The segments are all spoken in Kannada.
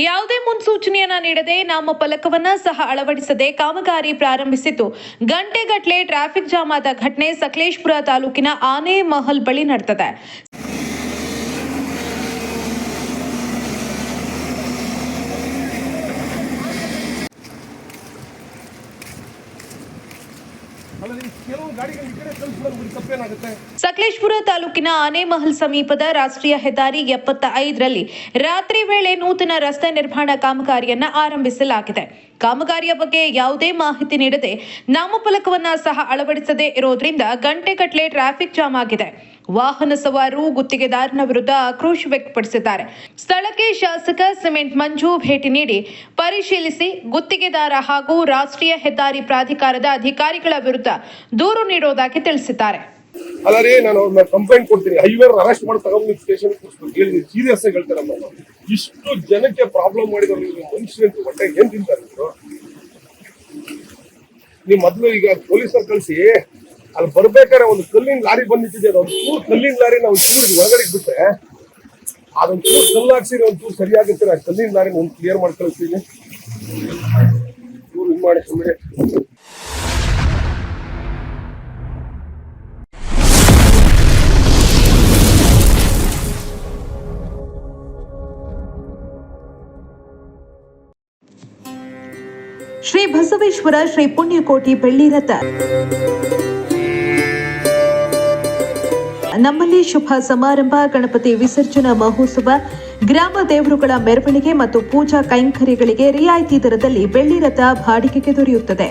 ಯಾವುದೇ ಮುನ್ಸೂಚನೆಯನ್ನ ನೀಡದೆ ನಾಮಫಲಕವನ್ನ ಸಹ ಅಳವಡಿಸದೆ ಕಾಮಗಾರಿ ಪ್ರಾರಂಭಿಸಿದ್ದು ಗಂಟೆಗಟ್ಟಲೆ ಟ್ರಾಫಿಕ್ ಜಾಮ್ ಆದ ಘಟನೆ ಸಕಲೇಶಪುರ ತಾಲೂಕಿನ ಆನೆಮಹಲ್ ಬಳಿ ನಡೆದಿದೆ. ಸಕಲೇಶಪುರ ತಾಲೂಕಿನ ಆನೆಮಹಲ್ ಸಮೀಪದ ರಾಷ್ಟ್ರೀಯ ಹೆದ್ದಾರಿ 75ರಲ್ಲಿ ರಾತ್ರಿ ವೇಳೆ ನೂತನ ರಸ್ತೆ ನಿರ್ಮಾಣ ಕಾಮಗಾರಿಯನ್ನ ಆರಂಭಿಸಲಾಗಿದೆ. ಕಾಮಗಾರಿಯ ಬಗ್ಗೆ ಯಾವುದೇ ಮಾಹಿತಿ ನೀಡದೆ ನಾಮಫಲಕವನ್ನ ಸಹ ಅಳವಡಿಸದೇ ಇರೋದ್ರಿಂದ ಗಂಟೆಗಟ್ಟಲೆ ಟ್ರಾಫಿಕ್ ಜಾಮ್ ಆಗಿದೆ. ವಾಹನ ಸವಾರರು ಗುತ್ತಿಗೆದಾರನ ವಿರುದ್ಧ ಆಕ್ರೋಶ ವ್ಯಕ್ತಪಡಿಸಿದ್ದಾರೆ. ಸ್ಥಳಕ್ಕೆ ಶಾಸಕ ಸಿಮೆಂಟ್ ಮಂಜು ಭೇಟಿ ನೀಡಿ ಪರಿಶೀಲಿಸಿ ಗುತ್ತಿಗೆದಾರ ಹಾಗೂ ರಾಷ್ಟ್ರೀಯ ಹೆದ್ದಾರಿ ಪ್ರಾಧಿಕಾರದ ಅಧಿಕಾರಿಗಳ ವಿರುದ್ಧ ದೂರು ನೀಡುವುದಾಗಿ ತಿಳಿಸಿದ್ದಾರೆ. ಅಲ್ಲರಿ ನಾನು ಕಂಪ್ಲೇಂಟ್ ಕೊಡ್ತೀನಿ. ಹೈವೇ ಅರೆಸ್ಟ್ ಮಾಡಿ ತಗೊಂಡು ಸ್ಟೇಷನ್ ಹೇಳಿ ಸೀರಿಯಸ್ ಆಗಿ ಹೇಳ್ತಾರೆ. ಇಷ್ಟು ಜನಕ್ಕೆ ಪ್ರಾಬ್ಲಮ್ ಮಾಡಿದವರು ಮನುಷ್ಯರಂತೂ ಹೊಟ್ಟೆ ಏನ್ ತಿಂತಾರೆ ನೀವು? ಮೊದ್ಲು ಈಗ ಪೊಲೀಸರು ಕಳಿಸಿ ಅಲ್ಲಿ ಬರ್ಬೇಕಾದ್ರೆ ಒಂದು ಕಲ್ಲಿನ ಲಾರಿ ಬಂದಿಟ್ಟಿದೆ. ಅದೊಂದು ಚೂರು ಕಲ್ಲಿನ ಲಾರಿ ನಾವು ಚೂರು ಒಳಗಡೆ ಬಿಟ್ರೆ ಅದೊಂದು ಚೂರು ಕಲ್ಲು ಹಾಕ್ಸಿರಿ ಒಂಚೂರು ಸರಿಯಾಗಿರ್ತಾರೆ. ಆ ಕಲ್ಲಿನ ಲಾರಿ ಒಂದು ಕ್ಲಿಯರ್ ಮಾಡಿ ಕಳಿಸ್ತೀನಿ. ಚೂರು ಇದು ಮಾಡಿ ಸುಮ್ಮನೆ ಶ್ರೀ ಬಸವೇಶ್ವರ ಶ್ರೀ ಪುಣ್ಯಕೋಟಿ ಬೆಳ್ಳಿ ರಥ ನಮ್ಮಲ್ಲಿ ಶುಭ ಸಮಾರಂಭ, ಗಣಪತಿ ವಿಸರ್ಜನಾ ಮಹೋತ್ಸವ, ಗ್ರಾಮ ದೇವರುಗಳ ಮೆರವಣಿಗೆ ಮತ್ತು ಪೂಜಾ ಕೈಂಕರ್ಯಗಳಿಗೆ ರಿಯಾಯಿತಿ ದರದಲ್ಲಿ ಬೆಳ್ಳಿ ರಥ ಬಾಡಿಗೆಗೆ ದೊರೆಯುತ್ತದೆ.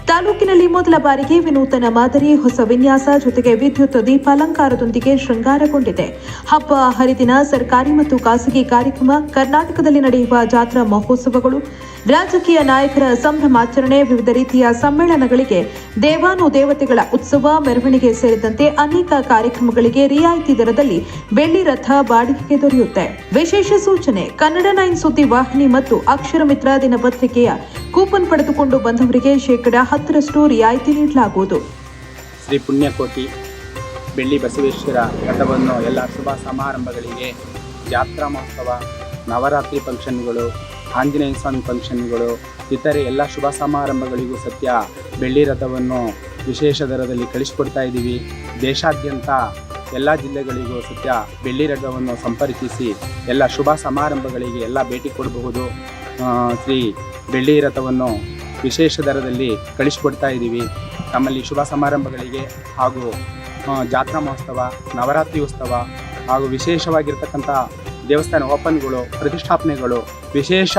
ತಾಲೂಕಿನಲ್ಲಿ ಮೊದಲ ಬಾರಿಗೆ ವಿನೂತನ ಮಾದರಿ ಹೊಸ ವಿನ್ಯಾಸ ಜೊತೆಗೆ ವಿದ್ಯುತ್ ದೀಪಾಲಂಕಾರದೊಂದಿಗೆ ಶೃಂಗಾರಗೊಂಡಿದೆ. ಹಬ್ಬ ಹರಿದಿನ, ಸರ್ಕಾರಿ ಮತ್ತು ಖಾಸಗಿ ಕಾರ್ಯಕ್ರಮ, ಕರ್ನಾಟಕದಲ್ಲಿ ನಡೆಯುವ ಜಾತ್ರಾ ಮಹೋತ್ಸವಗಳು, ರಾಜಕೀಯ ನಾಯಕರ ಸಂಭ್ರಮಾಚರಣೆ, ವಿವಿಧ ರೀತಿಯ ಸಮ್ಮೇಳನಗಳಿಗೆ, ದೇವಾನುದೇವತೆಗಳ ಉತ್ಸವ, ಮೆರವಣಿಗೆ ಸೇರಿದಂತೆ ಅನೇಕ ಕಾರ್ಯಕ್ರಮಗಳಿಗೆ ರಿಯಾಯಿತಿ ದರದಲ್ಲಿ ಬೆಳ್ಳಿ ರಥ ಬಾಡಿಗೆಗೆ ದೊರೆಯುತ್ತೆ. ವಿಶೇಷ ಸೂಚನೆ: ಕನ್ನಡ 9 ಸುದ್ದಿ ವಾಹಿನಿ ಮತ್ತು ಅಕ್ಷರ ಮಿತ್ರ ದಿನಪತ್ರಿಕೆಯ ಕೂಪನ್ ಪಡೆದುಕೊಂಡು ಬಂದವರಿಗೆ 10% ರಿಯಾಯಿತಿ ನೀಡಲಾಗುವುದು. ಶ್ರೀ ಪುಣ್ಯಕೋಟಿ ಬೆಳ್ಳಿ ಬಸವೇಶ್ವರ ರಥವನ್ನು ಎಲ್ಲ ಶುಭ ಸಮಾರಂಭಗಳಿಗೆ, ಜಾತ್ರಾ ಮಹೋತ್ಸವ, ನವರಾತ್ರಿ ಫಂಕ್ಷನ್ಗಳು, ಆಂಜನೇಯ ಸ್ವಾಮಿ ಫಂಕ್ಷನ್ಗಳು, ಇತರೆ ಎಲ್ಲ ಶುಭ ಸಮಾರಂಭಗಳಿಗೂ ಸತ್ಯ ಬೆಳ್ಳಿ ರಥವನ್ನು ವಿಶೇಷ ದರದಲ್ಲಿ ಕಳಿಸಿಕೊಡ್ತಾ ಇದ್ದೀವಿ. ದೇಶಾದ್ಯಂತ ಎಲ್ಲ ಜಿಲ್ಲೆಗಳಿಗೂ ಸತ್ಯ ಬೆಳ್ಳಿ ರಥವನ್ನು ಸಂಪರ್ಕಿಸಿ ಎಲ್ಲ ಶುಭ ಸಮಾರಂಭಗಳಿಗೆ ಎಲ್ಲ ಭೇಟಿ ಕೊಡಬಹುದು. ಶ್ರೀ ಬೆಳ್ಳಿ ರಥವನ್ನು ವಿಶೇಷ ದರದಲ್ಲಿ ಕಳಿಸಿಕೊಡ್ತಾ ಇದ್ದೀವಿ. ನಮ್ಮಲ್ಲಿ ಶುಭ ಸಮಾರಂಭಗಳಿಗೆ ಹಾಗೂ ಜಾತ್ರಾ ಮಹೋತ್ಸವ, ನವರಾತ್ರಿ ಉತ್ಸವ ಹಾಗೂ ವಿಶೇಷವಾಗಿರ್ತಕ್ಕಂಥ ದೇವಸ್ಥಾನ ಓಪನ್ಗಳು, ಪ್ರತಿಷ್ಠಾಪನೆಗಳು, ವಿಶೇಷ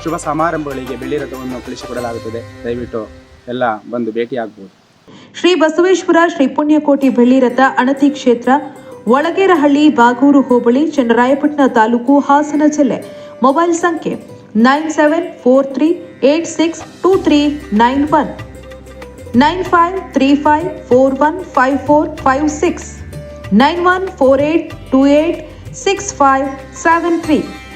ಶುಭ ಸಮಾರಂಭಗಳಿಗೆ ಬೆಳ್ಳಿ ರಥವನ್ನು ಕಳಿಸಿಕೊಡಲಾಗುತ್ತದೆ. ದಯವಿಟ್ಟು ಎಲ್ಲ ಬಂದು ಭೇಟಿಯಾಗಬಹುದು. ಶ್ರೀ ಬಸವೇಶ್ವರ ಶ್ರೀ ಪುಣ್ಯಕೋಟಿ ಬೆಳ್ಳಿ ರಥ ಅಣತಿ ಕ್ಷೇತ್ರ, ಒಳಗೇರಹಳ್ಳಿ, ಬಾಗೂರು ಹೋಬಳಿ, ಚನ್ನರಾಯಪಟ್ಟಣ ತಾಲೂಕು, ಹಾಸನ ಜಿಲ್ಲೆ. ಮೊಬೈಲ್ ಸಂಖ್ಯೆ 9743862391 9535415456 9148286573.